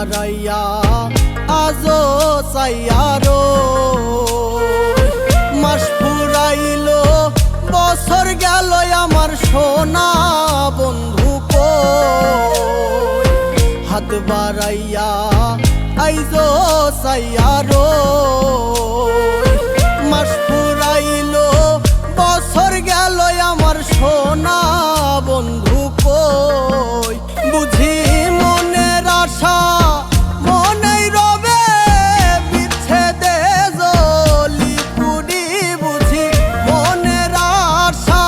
বাড়াইয়া আজো চাইয়ারো মাস ফুরাইলো বছর গেল আমার সোনা বন্ধু কই হাত বাড়াইয়া আইজো চাইয়ারো মাস ফুরাইলো বছর গেল আমার সোনা বন্ধু কই বুঝি মনের আশা মনেই রবে বিচ্ছেদে জ্বলি পুরি বুঝি মনের আশা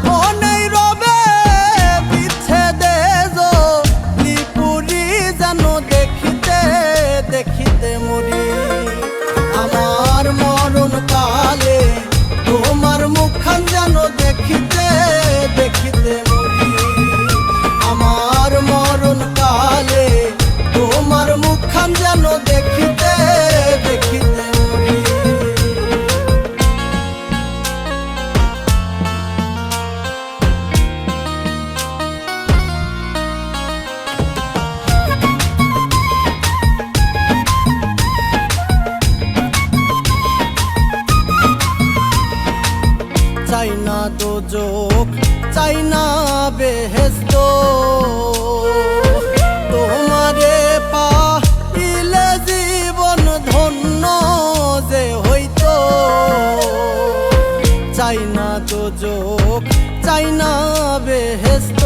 মনেই রবে বিচ্ছেদে জ্বলি পুরি যেন দেখিতে দেখিতে মরি আমার মরণ কালে তোমার মুখখান যেন দেখিতে দেখিতে মরি আমার মরণ কালে তোমার মুখখান যেন দেখিতে দেখিতে মরি চাই না দোজখ চাই না বেহেশত তোমারে পাইলে জীবন ধন্য যে হইতো চাই না দোজখ চাই না বেহেশত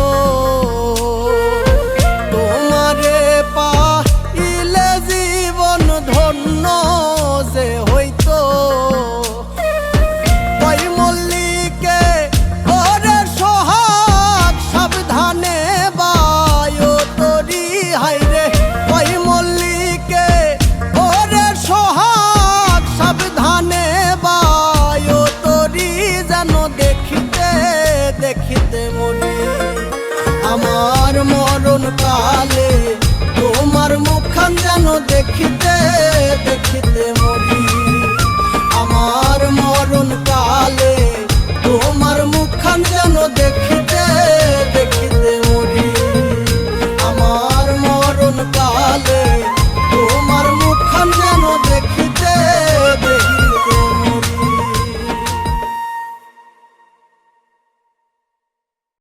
তোমারে পাইলে জীবন ধন্য যে হইতো দেখিতে মরি আমার মরণ কালে তোমার মুখখান যেন দেখিতে দেখিতে মরি আমার মরণ কালে